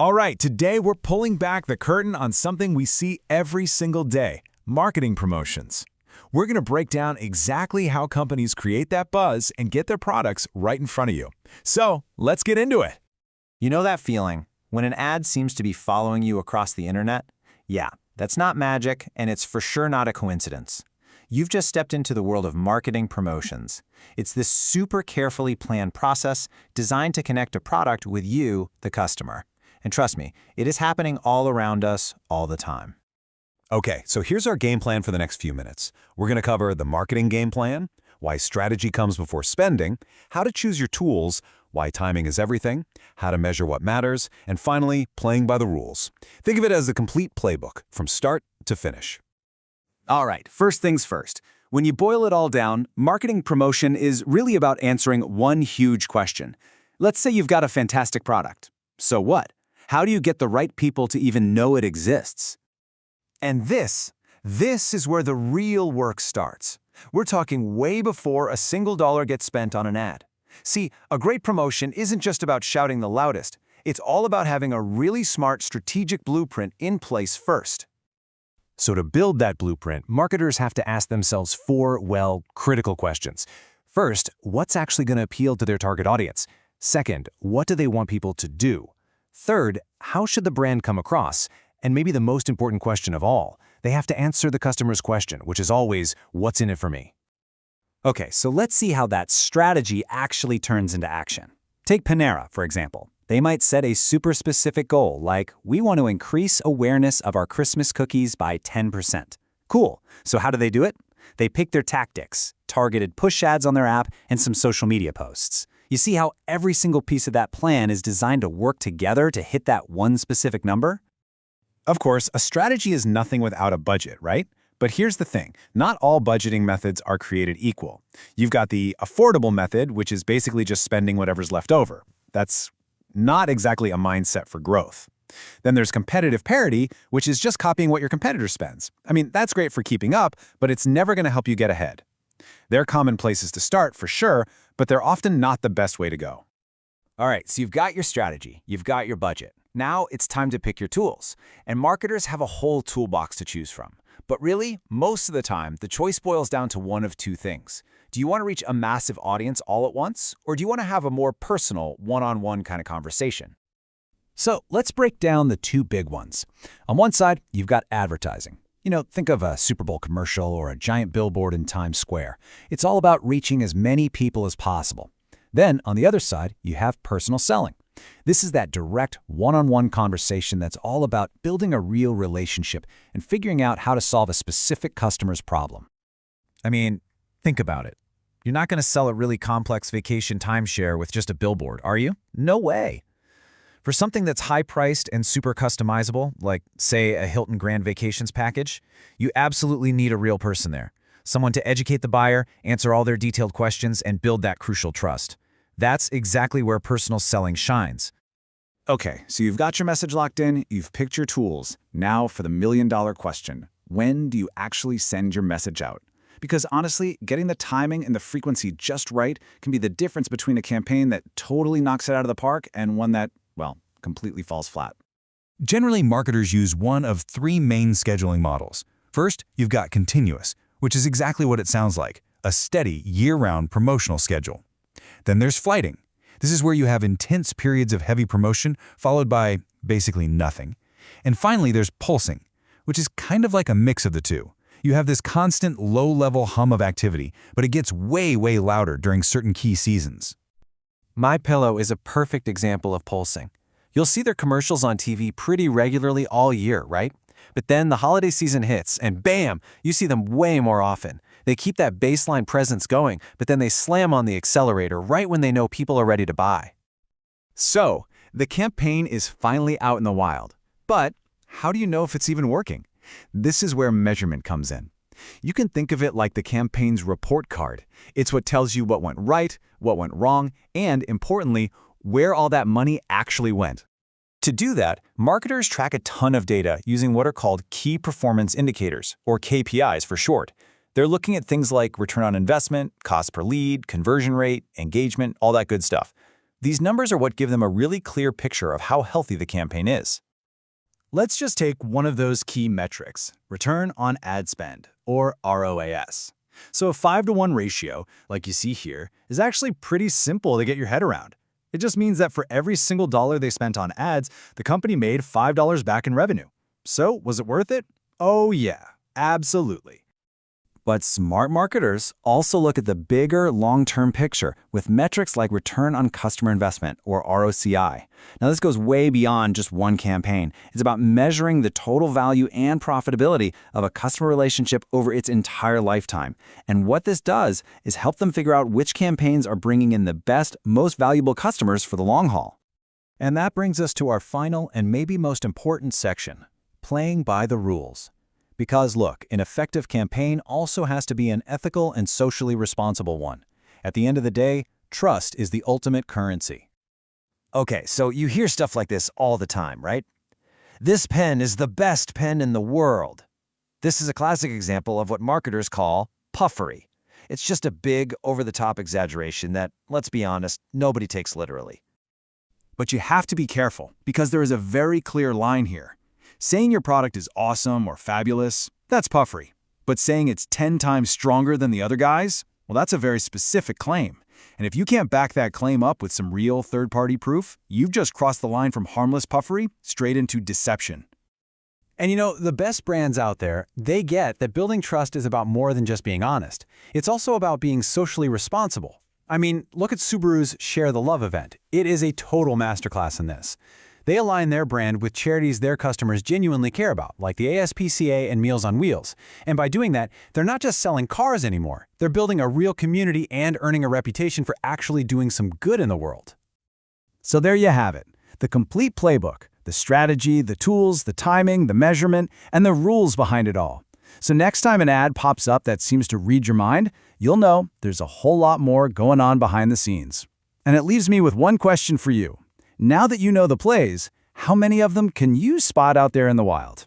All right, today we're pulling back the curtain on something we see every single day, marketing promotions. We're going to break down exactly how companies create that buzz and get their products right in front of you. So, let's get into it. You know that feeling when an ad seems to be following you across the internet? Yeah, that's not magic, and it's for sure not a coincidence. You've just stepped into the world of marketing promotions. It's this super carefully planned process designed to connect a product with you, the customer. And trust me, it is happening all around us all the time. Okay, so here's our game plan for the next few minutes. We're going to cover the marketing game plan, why strategy comes before spending, how to choose your tools, why timing is everything, how to measure what matters, and finally, playing by the rules. Think of it as a complete playbook from start to finish. All right, first things first. When you boil it all down, marketing promotion is really about answering one huge question. Let's say you've got a fantastic product. So what? How do you get the right people to even know it exists? And this is where the real work starts. We're talking way before a single dollar gets spent on an ad. See, a great promotion isn't just about shouting the loudest. It's all about having a really smart strategic blueprint in place first. So to build that blueprint, marketers have to ask themselves four, critical questions. First, what's actually going to appeal to their target audience? Second, what do they want people to do? Third, how should the brand come across? And maybe the most important question of all, they have to answer the customer's question, which is always, what's in it for me? Okay, so let's see how that strategy actually turns into action. Take Panera, for example. They might set a super specific goal, like, we want to increase awareness of our Christmas cookies by 10%. Cool. So how do they do it? They pick their tactics, targeted push ads on their app, and some social media posts. You see how every single piece of that plan is designed to work together to hit that one specific number? Of course, a strategy is nothing without a budget, right? But here's the thing, not all budgeting methods are created equal. You've got the affordable method, which is basically just spending whatever's left over. That's not exactly a mindset for growth. Then there's competitive parity, which is just copying what your competitor spends. I mean, that's great for keeping up, but it's never going to help you get ahead. They're common places to start, for sure, but they're often not the best way to go. All right, so you've got your strategy, you've got your budget. Now it's time to pick your tools. And marketers have a whole toolbox to choose from. But really, most of the time, the choice boils down to one of two things. Do you want to reach a massive audience all at once, or do you want to have a more personal, one-on-one kind of conversation? So let's break down the two big ones. On one side, you've got advertising. Think of a Super Bowl commercial or a giant billboard in Times Square. It's all about reaching as many people as possible. Then, on the other side, you have personal selling. This is that direct, one-on-one conversation that's all about building a real relationship and figuring out how to solve a specific customer's problem. I mean, think about it. You're not going to sell a really complex vacation timeshare with just a billboard, are you? No way. For something that's high-priced and super customizable, like, say, a Hilton Grand Vacations package, you absolutely need a real person there. Someone to educate the buyer, answer all their detailed questions, and build that crucial trust. That's exactly where personal selling shines. Okay, so you've got your message locked in, you've picked your tools. Now for the million-dollar question. When do you actually send your message out? Because honestly, getting the timing and the frequency just right can be the difference between a campaign that totally knocks it out of the park and one that, completely falls flat. Generally, marketers use one of three main scheduling models. First, you've got continuous, which is exactly what it sounds like, a steady, year-round promotional schedule. Then there's flighting. This is where you have intense periods of heavy promotion followed by basically nothing. And finally, there's pulsing, which is kind of like a mix of the two. You have this constant low-level hum of activity, but it gets way louder during certain key seasons. MyPillow is a perfect example of pulsing. You'll see their commercials on TV pretty regularly all year, right? But then the holiday season hits, and bam, you see them way more often. They keep that baseline presence going, but then they slam on the accelerator right when they know people are ready to buy. So, the campaign is finally out in the wild. But how do you know if it's even working? This is where measurement comes in. You can think of it like the campaign's report card. It's what tells you what went right, what went wrong, and, importantly, where all that money actually went. To do that, marketers track a ton of data using what are called key performance indicators, or KPIs for short. They're looking at things like return on investment, cost per lead, conversion rate, engagement, all that good stuff. These numbers are what give them a really clear picture of how healthy the campaign is. Let's just take one of those key metrics, return on ad spend, or ROAS. So a 5-to-1 ratio, like you see here, is actually pretty simple to get your head around. It just means that for every single dollar they spent on ads, the company made $5 back in revenue. So, was it worth it? Oh yeah, absolutely. But smart marketers also look at the bigger long-term picture with metrics like return on customer investment, or ROCI. Now, this goes way beyond just one campaign. It's about measuring the total value and profitability of a customer relationship over its entire lifetime. And what this does is help them figure out which campaigns are bringing in the best, most valuable customers for the long haul. And that brings us to our final and maybe most important section, playing by the rules. Because look, an effective campaign also has to be an ethical and socially responsible one. At the end of the day, trust is the ultimate currency. Okay, so you hear stuff like this all the time, right? This pen is the best pen in the world. This is a classic example of what marketers call puffery. It's just a big, over-the-top exaggeration that, let's be honest, nobody takes literally. But you have to be careful, because there is a very clear line here. Saying your product is awesome or fabulous, that's puffery. But saying it's 10 times stronger than the other guys, well, that's a very specific claim. And if you can't back that claim up with some real third-party proof, you've just crossed the line from harmless puffery straight into deception. And you know, the best brands out there, they get that building trust is about more than just being honest. It's also about being socially responsible. I mean, look at Subaru's Share the Love event. It is a total masterclass in this. They align their brand with charities their customers genuinely care about, like the ASPCA and Meals on Wheels. And by doing that, they're not just selling cars anymore. They're building a real community and earning a reputation for actually doing some good in the world. So there you have it, the complete playbook, the strategy, the tools, the timing, the measurement, and the rules behind it all. So next time an ad pops up that seems to read your mind, you'll know there's a whole lot more going on behind the scenes. And it leaves me with one question for you. Now that you know the plays, how many of them can you spot out there in the wild?